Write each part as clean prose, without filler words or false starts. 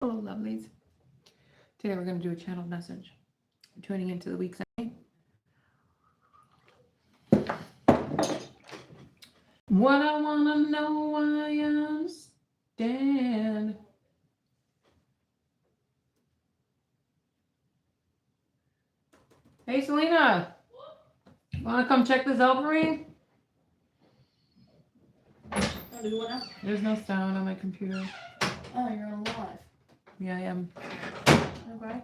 Hello, lovelies. Today we're going to do a channeled message. Tuning into the week's ending. What I want to know, I understand. Hey, Selena. Want to come check this out for me? There's no sound on my computer. Oh, you're on live. Yeah, I am. Okay.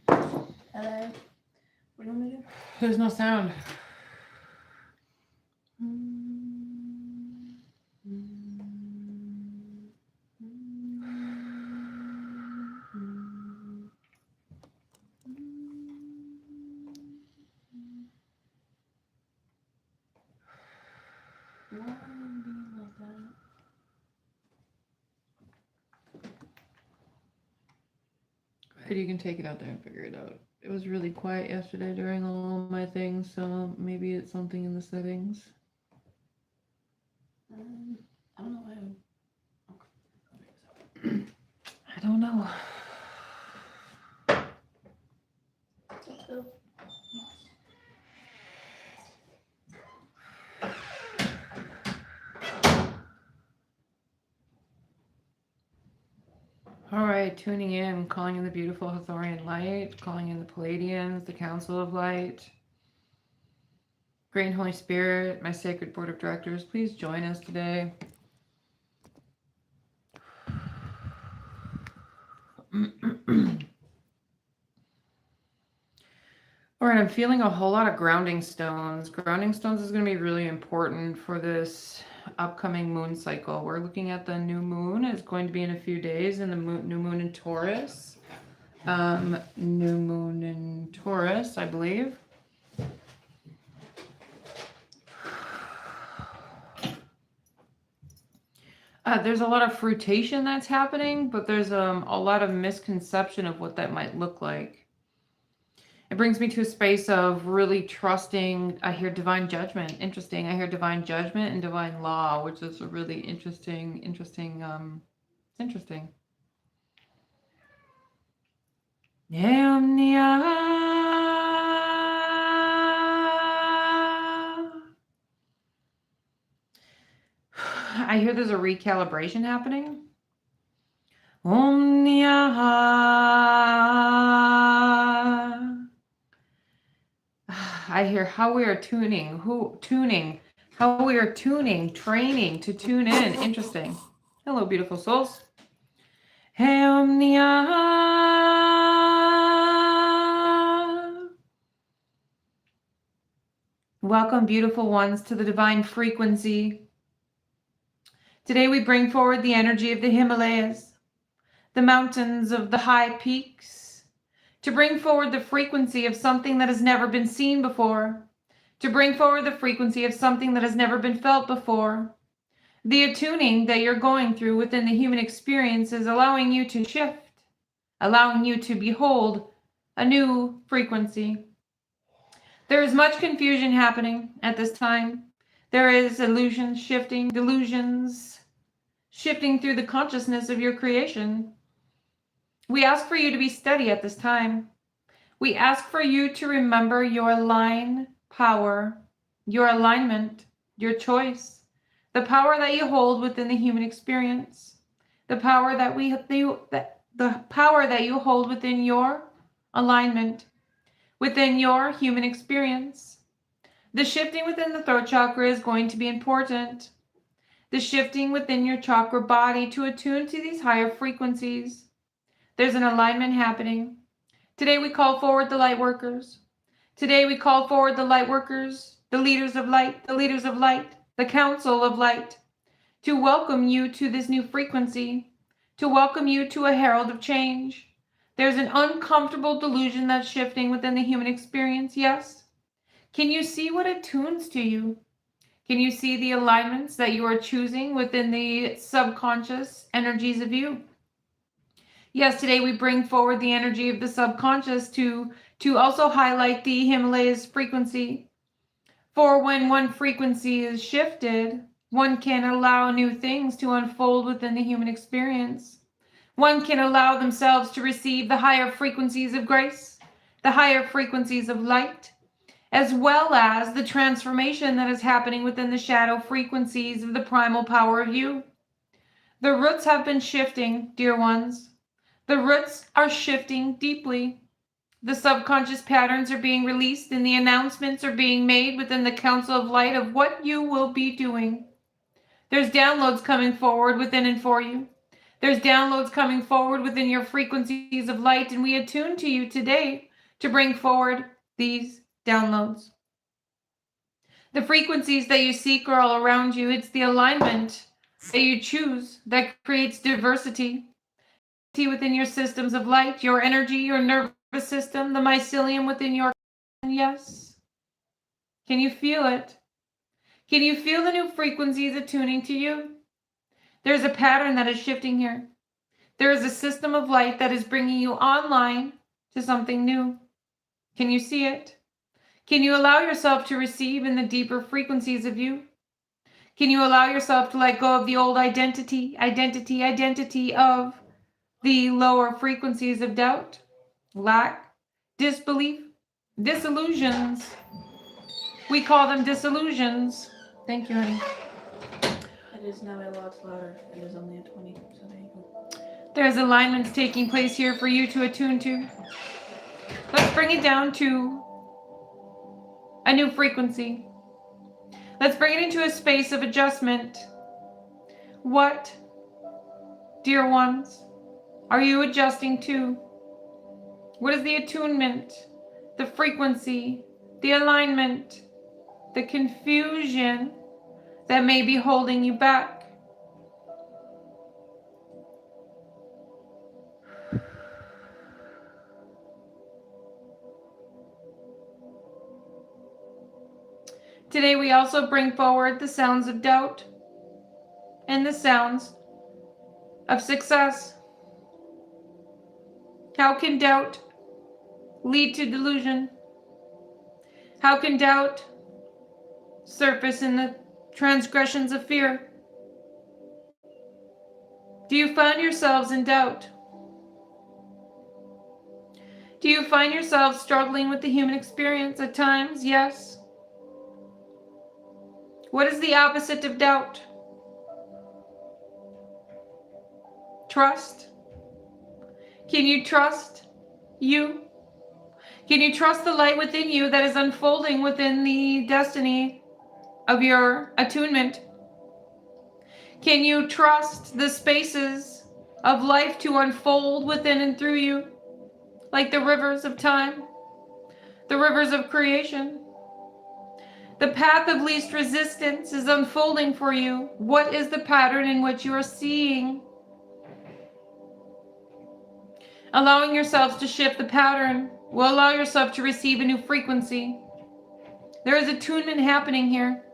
Hello. What do you want me to do? There's no sound. Why are you being like that? You can take it out there and figure it out. It was really quiet yesterday during all my things, so maybe it's something in the settings. I don't know why. I don't know. Let's go. All right, tuning in, calling in the beautiful Hathorian light, calling in the Palladians, the Council of Light, Great and Holy Spirit, my sacred board of directors. Please join us today. All right, I'm feeling a whole lot of grounding stones. Grounding stones is going to be really important for this upcoming moon cycle. We're looking at the new moon. It's going to be in a few days, and the new moon in Taurus. New moon in Taurus, I believe. There's a lot of fruitation that's happening, but there's a lot of misconception of what that might look like. It brings me to a space of really trusting. I hear divine judgment. Interesting. I hear divine judgment and divine law, which is a really interesting. It's interesting. I hear there's a recalibration happening. I hear how we are tuning, how we are tuning, training to tune in. Interesting. Hello, beautiful souls. Welcome, beautiful ones, to the divine frequency. Today we bring forward the energy of the Himalayas, the mountains of the high peaks, to bring forward the frequency of something that has never been seen before, to bring forward the frequency of something that has never been felt before. The attuning that you're going through within the human experience is allowing you to shift, allowing you to behold a new frequency. There is much confusion happening at this time. There is delusions shifting through the consciousness of your creation. We ask for you to be steady at this time. We ask for you to remember your line power, your alignment, your choice, the power that you hold within the human experience, the power that you hold within your alignment, within your human experience. The shifting within the throat chakra is going to be important. The shifting within your chakra body to attune to these higher frequencies. There's an alignment happening. Today we call forward the light workers. Today we call forward the light workers, the leaders of light, the council of light, to welcome you to this new frequency, to welcome you to a herald of change. There's an uncomfortable delusion that's shifting within the human experience, yes? Can you see what attunes to you? Can you see the alignments that you are choosing within the subconscious energies of you? Yes, today we bring forward the energy of the subconscious to also highlight the Himalayas frequency. For when one frequency is shifted, one can allow new things to unfold within the human experience. one can allow themselves to receive the higher frequencies of grace, the higher frequencies of light, as well as the transformation that is happening within the shadow frequencies of the primal power of you. The roots have been shifting, dear ones. The roots are shifting deeply. The subconscious patterns are being released and the announcements are being made within the Council of Light of what you will be doing. There's downloads coming forward within and for you. There's downloads coming forward within your frequencies of light, and we attune to you today to bring forward these downloads. The frequencies that you seek are all around you. It's the alignment that you choose that creates diversity within your systems of light, your energy, your nervous system, the mycelium within your... Yes. Can you feel it? Can you feel the new frequencies attuning to you? There's a pattern that is shifting here. There is a system of light that is bringing you online to something new. Can you see it? Can you allow yourself to receive in the deeper frequencies of you? Can you allow yourself to let go of the old identity of the lower frequencies of doubt, lack, disbelief, disillusions? We call them disillusions. Thank you, honey. It is now a lot louder. It is only a 20, so there you go. There's alignments taking place here for you to attune to. Let's bring it down to a new frequency. Let's bring it into a space of adjustment. What, dear ones, are you adjusting to? What is the attunement, the frequency, the alignment, the confusion that may be holding you back? Today we also bring forward the sounds of doubt and the sounds of success. How can doubt lead to delusion? How can doubt surface in the transgressions of fear? Do you find yourselves in doubt? Do you find yourselves struggling with the human experience at times? Yes. What is the opposite of doubt? Trust. Can you trust you? Can you trust the light within you that is unfolding within the destiny of your attunement? Can you trust the spaces of life to unfold within and through you, like the rivers of time, the rivers of creation? The path of least resistance is unfolding for you. What is the pattern in which you are seeing? Allowing yourselves to shift the pattern will allow yourself to receive a new frequency. There is attunement happening here.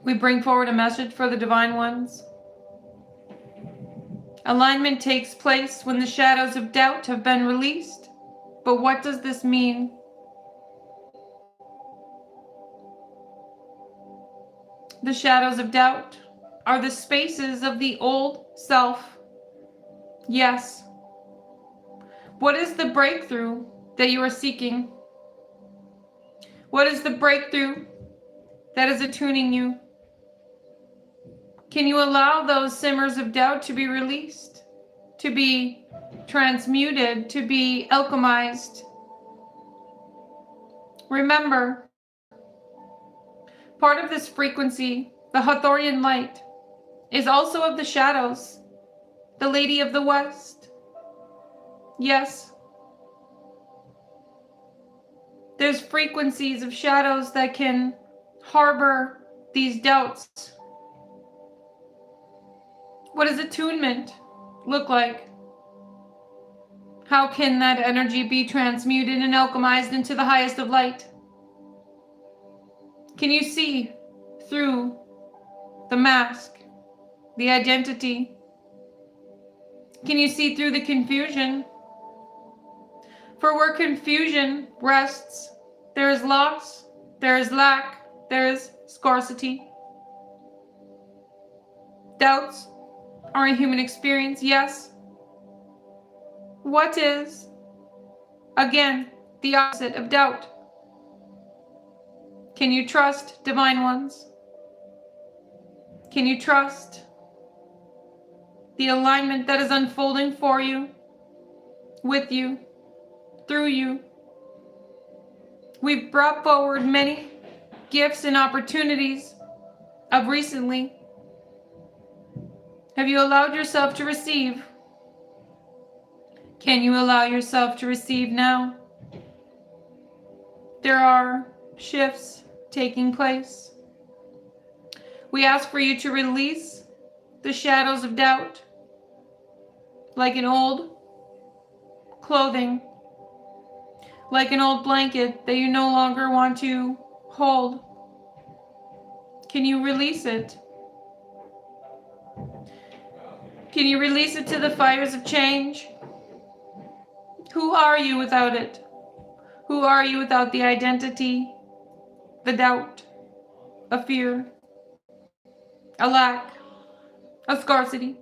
We bring forward a message for the divine ones. Alignment takes place when the shadows of doubt have been released. But what does this mean? The shadows of doubt are the spaces of the old self. Yes. What is the breakthrough that you are seeking? What is the breakthrough that is attuning you? Can you allow those simmers of doubt to be released, to be transmuted, to be alchemized? Remember, part of this frequency, the Hathorian light, is also of the shadows, the Lady of the West. Yes. There's frequencies of shadows that can harbor these doubts. What does attunement look like? How can that energy be transmuted and alchemized into the highest of light? Can you see through the mask, the identity? Can you see through the confusion? For where confusion rests, there is loss, there is lack, there is scarcity. Doubts are a human experience, yes. What is, again, the opposite of doubt? Can you trust, divine ones? Can you trust the alignment that is unfolding for you, with you, through you? We've brought forward many gifts and opportunities of recently. Have you allowed yourself to receive? Can you allow yourself to receive now? There are shifts taking place. We ask for you to release the shadows of doubt, like an old clothing, like an old blanket that you no longer want to hold. Can you release it? Can you release it to the fires of change? Who are you without it? Who are you without the identity, the doubt, a fear, a lack, a scarcity?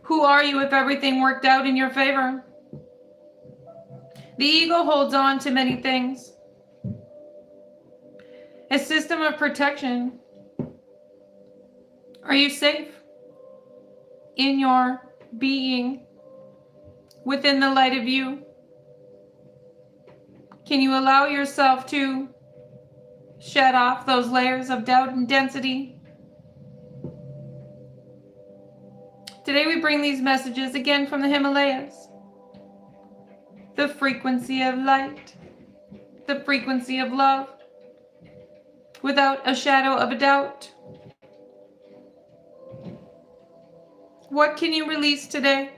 Who are you if everything worked out in your favor? The ego holds on to many things. A system of protection. Are you safe in your being, within the light of you? Can you allow yourself to shed off those layers of doubt and density? Today we bring these messages again from the Himalayas. The frequency of light, the frequency of love, without a shadow of a doubt. What can you release today?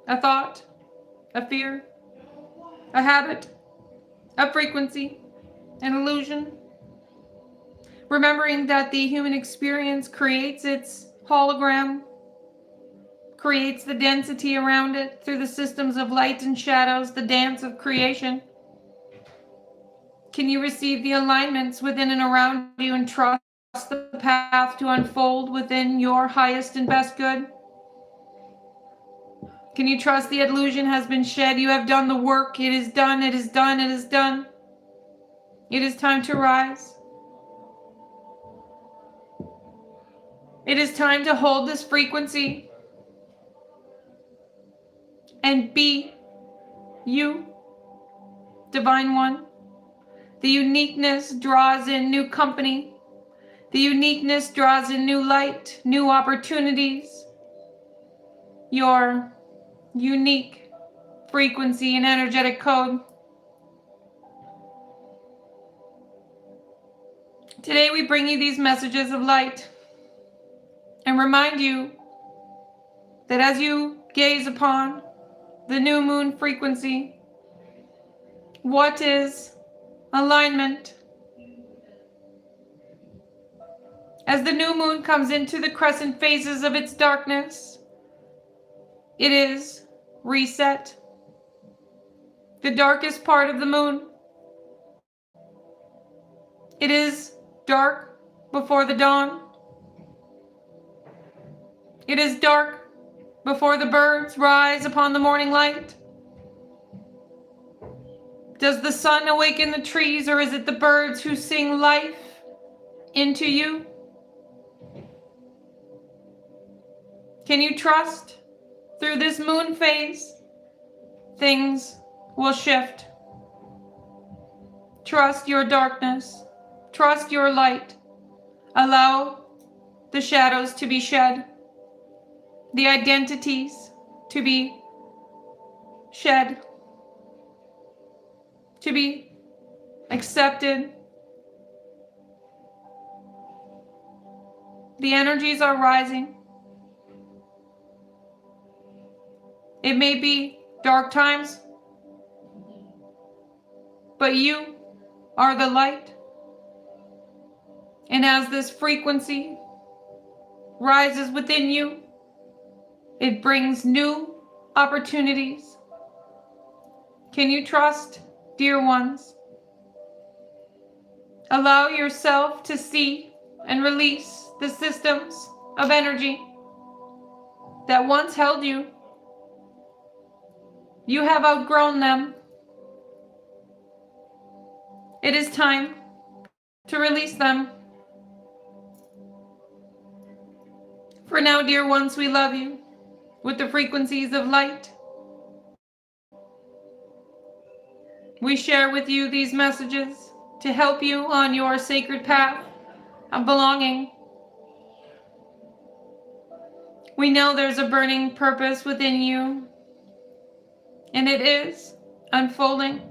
A thought, a fear, a habit, a frequency, an illusion. Remembering that the human experience creates its hologram, creates the density around it through the systems of light and shadows, the dance of creation. Can you receive the alignments within and around you and trust the path to unfold within your highest and best good? Can you trust the illusion has been shed? You have done the work. It is done. It is done. It is done. It is time to rise. It is time to hold this frequency and be you, Divine One. The uniqueness draws in new company. The uniqueness draws in new light, new opportunities. Your unique frequency and energetic code. Today we bring you these messages of light and remind you that as you gaze upon the new moon frequency, what is alignment? As the new moon comes into the crescent phases of its darkness, it is reset. The darkest part of the moon. It is dark before the dawn. It is dark before the birds rise upon the morning light. Does the sun awaken the trees, or is it the birds who sing life into you? Can you trust through this moon phase? Things will shift. Trust your darkness. Trust your light. Allow the shadows to be shed. The identities to be shed. To be accepted. The energies are rising. It may be dark times, but you are the light. And as this frequency rises within you, it brings new opportunities. Can you trust, dear ones? Allow yourself to see and release the systems of energy that once held you. You have outgrown them. It is time to release them. For now, dear ones, we love you with the frequencies of light. We share with you these messages to help you on your sacred path of belonging. We know there's a burning purpose within you, and it is unfolding.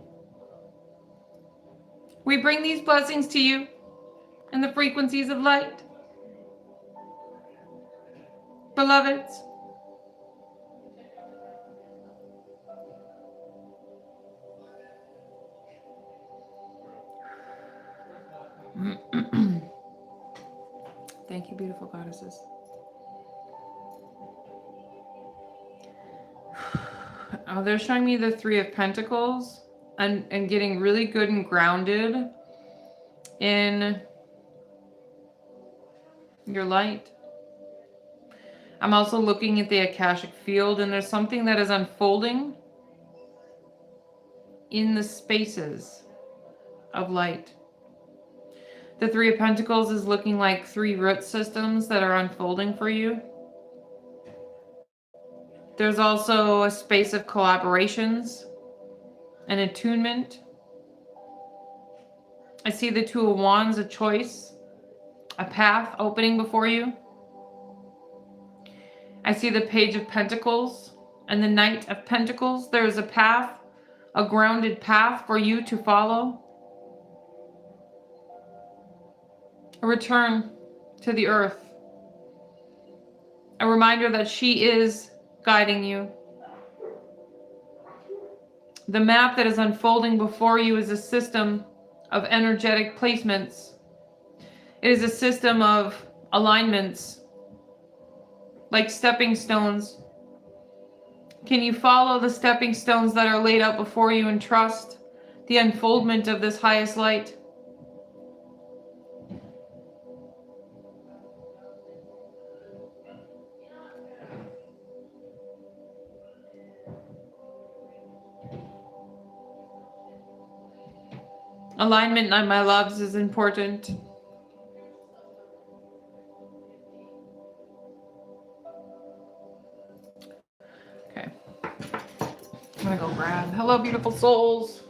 We bring these blessings to you in the frequencies of light. Beloveds, thank you, beautiful goddesses. Oh, they're showing me the Three of Pentacles and getting really good and grounded in your light. I'm also looking at the Akashic field, and there's something that is unfolding in the spaces of light. The Three of Pentacles is looking like 3 root systems that are unfolding for you. There's also a space of collaborations and attunement. I see the Two of Wands, a choice, a path opening before you. I see the Page of Pentacles and the Knight of Pentacles. There is a path, a grounded path for you to follow. A return to the earth. A reminder that she is guiding you. The map that is unfolding before you is a system of energetic placements. It is a system of alignments, like stepping stones. Can you follow the stepping stones that are laid out before you and trust the unfoldment of this highest light? Alignment, my loves, is important. Okay. I'm gonna go grab. Hello, beautiful souls.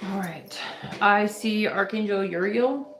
All right. I see Archangel Uriel.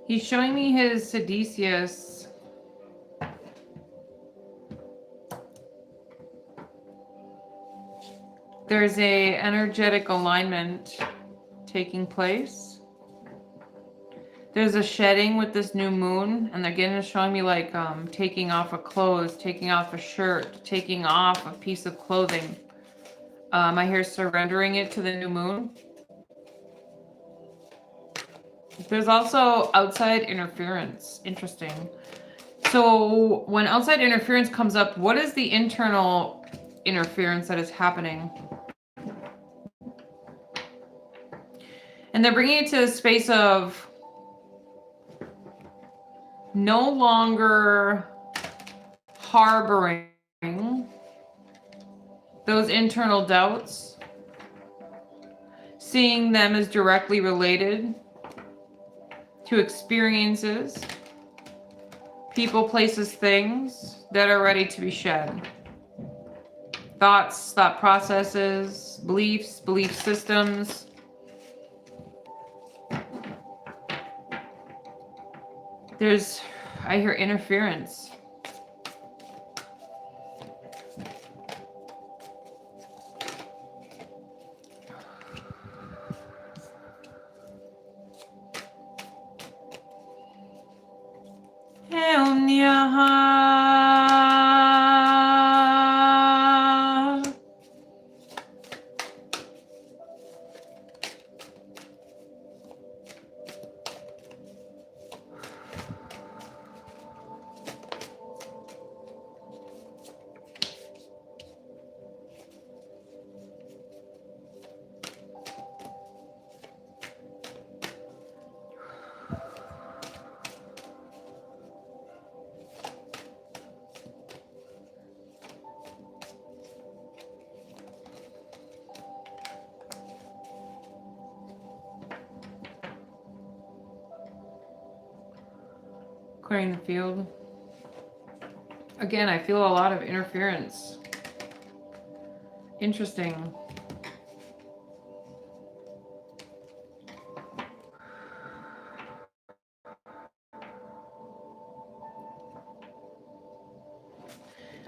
He's showing me his Caduceus. There's a energetic alignment taking place. There's a shedding with this new moon, and again it's showing me like taking off of clothes, taking off a shirt, taking off a piece of clothing. I hear surrendering it to the new moon. There's also outside interference. Interesting. So when outside interference comes up, what is the internal interference that is happening? And they're bringing it to a space of no longer harboring those internal doubts, seeing them as directly related to experiences, people, places, things that are ready to be shed. Thoughts, thought processes, beliefs, belief systems. I hear interference. Clearing the field. Again, I feel a lot of interference. Interesting.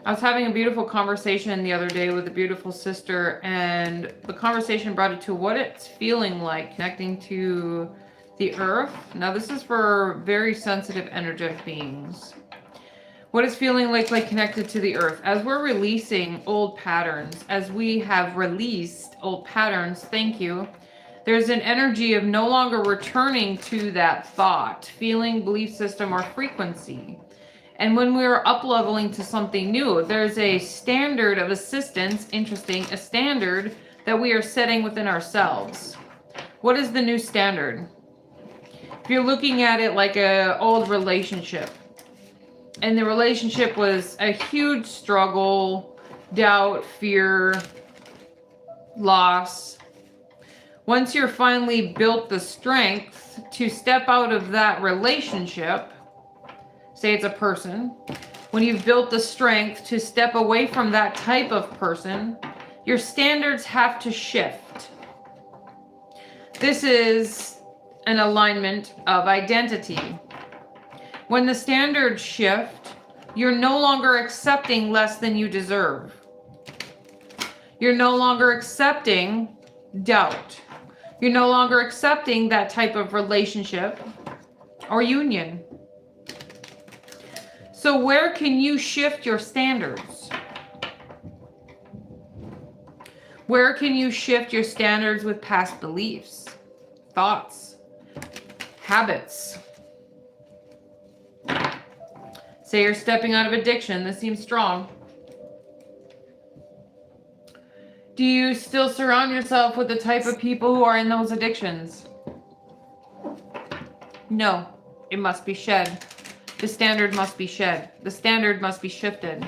I was having a beautiful conversation the other day with a beautiful sister, and the conversation brought it to what it's feeling like connecting to the earth. Now, this is for very sensitive, energetic beings. What it's feeling like connected to the earth. As we're releasing old patterns, as we have released old patterns, thank you, there's an energy of no longer returning to that thought, feeling, belief system, or frequency. And when we're up-leveling to something new, there's a standard of assistance, interesting, a standard that we are setting within ourselves. What is the new standard? If you're looking at it like an old relationship, and the relationship was a huge struggle, doubt, fear, loss. Once you're finally built the strength to step out of that relationship, say it's a person, when you've built the strength to step away from that type of person, your standards have to shift. This is an alignment of identity. When the standards shift, you're no longer accepting less than you deserve. You're no longer accepting doubt. You're no longer accepting that type of relationship or union. So where can you shift your standards? Where can you shift your standards with past beliefs, thoughts, habits? Say you're stepping out of addiction. This seems strong. Do you still surround yourself with the type of people who are in those addictions? No, it must be shed. The standard must be shed. The standard must be shifted.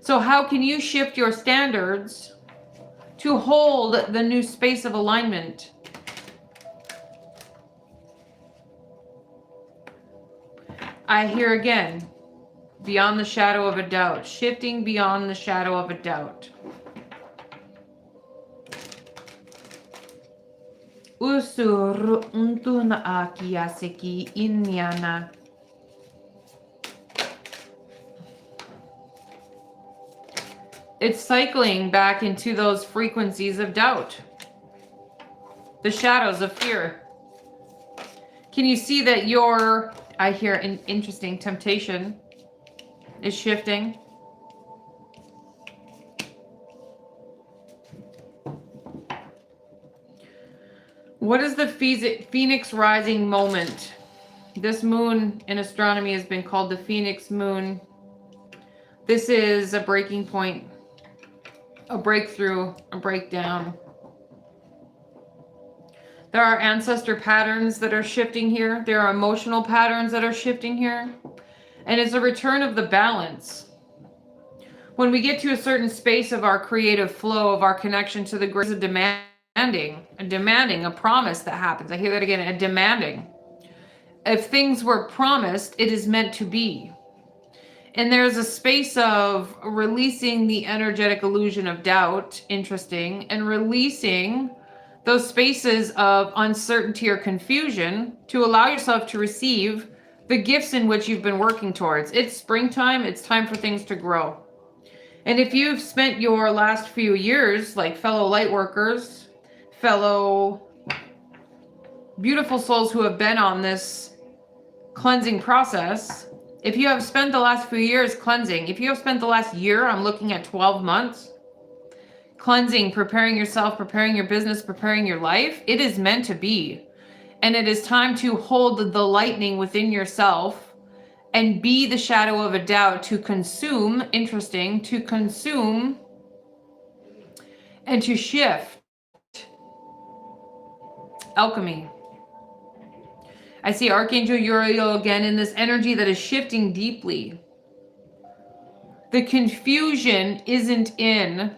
So how can you shift your standards to hold the new space of alignment? I hear again, beyond the shadow of a doubt, shifting beyond the shadow of a doubt. Usur untuna akiaseki inyana. It's cycling back into those frequencies of doubt. The shadows of fear. Can you see that I hear an interesting temptation is shifting? What is the Phoenix rising moment? This moon in astronomy has been called the Phoenix moon. This is a breaking point, a breakthrough, a breakdown. There are ancestor patterns that are shifting here. There are emotional patterns that are shifting here. And it's a return of the balance. When we get to a certain space of our creative flow, of our connection to the greater demand a promise that happens. I hear that again, a demanding. If things were promised, it is meant to be. And there's a space of releasing the energetic illusion of doubt, interesting, and releasing those spaces of uncertainty or confusion to allow yourself to receive the gifts in which you've been working towards. It's springtime, it's time for things to grow. And if you've spent your last few years, like fellow light workers, fellow beautiful souls who have been on this cleansing process, if you have spent the last few years cleansing, if you have spent the last year, I'm looking at 12 months, cleansing, preparing yourself, preparing your business, preparing your life, it is meant to be. And it is time to hold the lightning within yourself and be the shadow of a doubt to consume, interesting, to consume and to shift. Alchemy. I see Archangel Uriel again in this energy that is shifting deeply. The confusion isn't in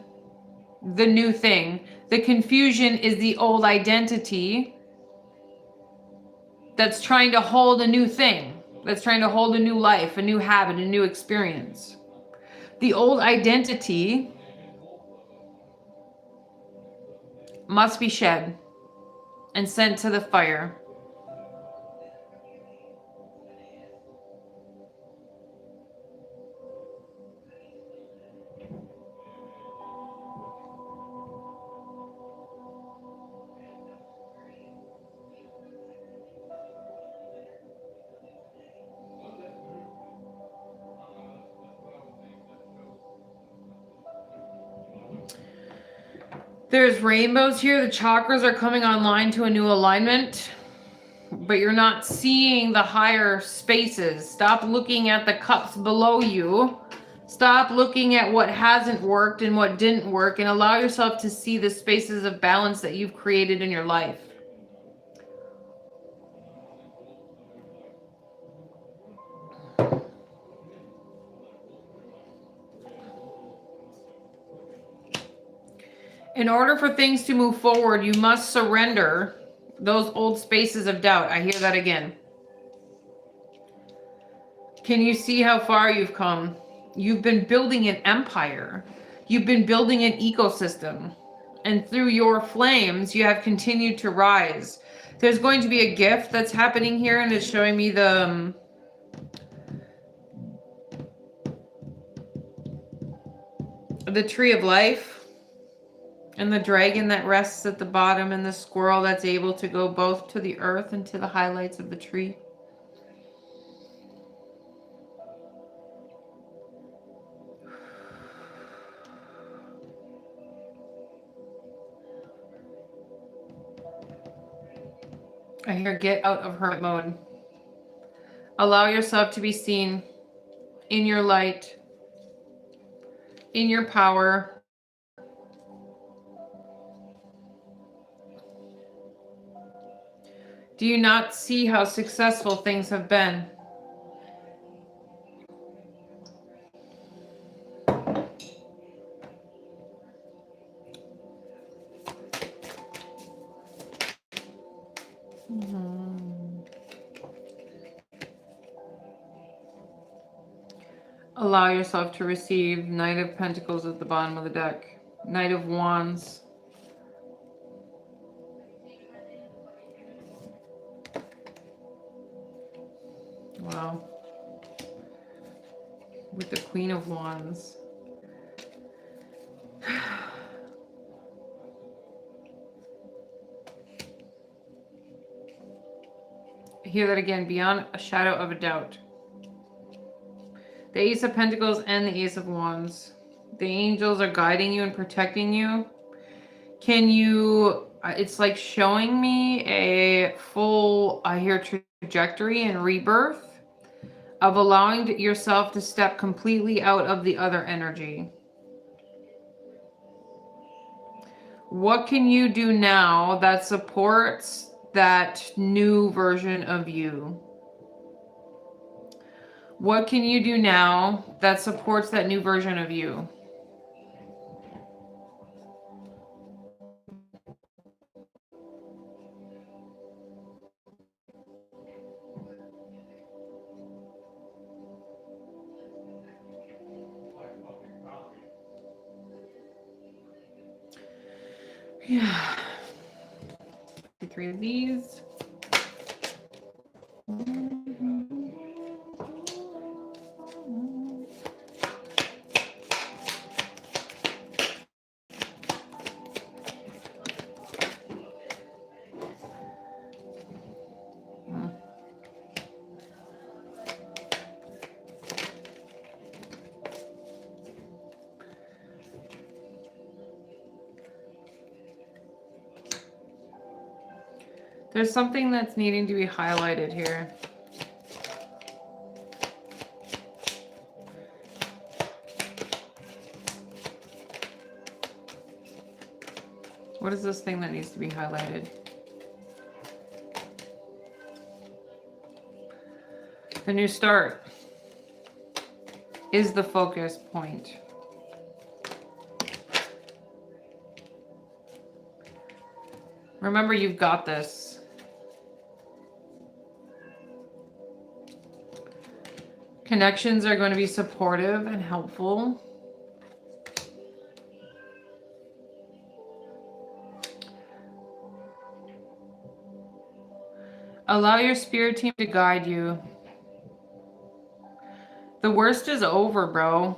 the new thing. The confusion is the old identity that's trying to hold a new thing, that's trying to hold a new life, a new habit, a new experience. The old identity must be shed and sent to the fire. There's rainbows here. The chakras are coming online to a new alignment, but you're not seeing the higher spaces. Stop looking at the cups below you. Stop looking at what hasn't worked and what didn't work, and allow yourself to see the spaces of balance that you've created in your life. In order for things to move forward, you must surrender those old spaces of doubt. I hear that again. Can you see how far you've come? You've been building an empire. You've been building an ecosystem. And through your flames, you have continued to rise. There's going to be a gift that's happening here, and it's showing me the tree of life. And the dragon that rests at the bottom, and the squirrel that's able to go both to the earth and to the highlights of the tree. I hear get out of hermit mode. Allow yourself to be seen in your light, in your power. Do you not see how successful things have been? Allow yourself to receive Knight of Pentacles at the bottom of the deck. Knight of Wands. Wow. With the Queen of Wands. Hear that again, beyond a shadow of a doubt. The Ace of Pentacles and the Ace of Wands. The angels are guiding you and protecting you. Can you, it's like showing me a full, I hear trajectory and rebirth of allowing yourself to step completely out of the other energy. What can you do now that supports that new version of you? What can you do now that supports that new version of you? Yeah. 3 of these. There's something that's needing to be highlighted here. What is this thing that needs to be highlighted? The new start is the focus point. Remember, you've got this. Connections are going to be supportive and helpful. Allow your spirit team to guide you. The worst is over, bro.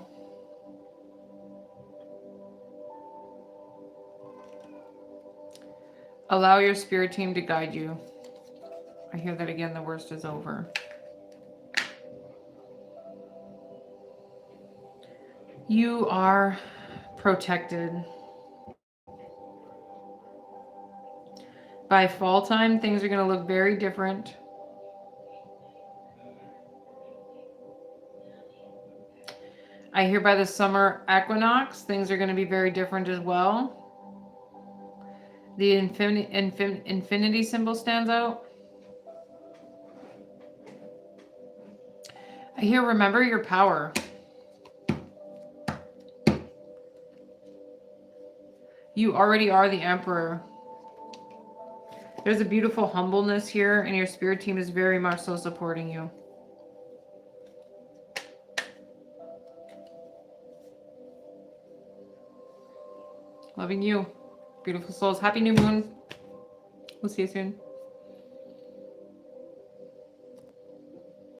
Allow your spirit team to guide you. I hear that again. The worst is over. You are protected. By fall time, things are going to look very different. I hear by the summer equinox, things are going to be very different as well. The infinity symbol stands out. I hear, remember your power. You already are the emperor. There's a beautiful humbleness here, and your spirit team is very much so supporting you. Loving you. Beautiful souls. Happy new moon. We'll see you soon.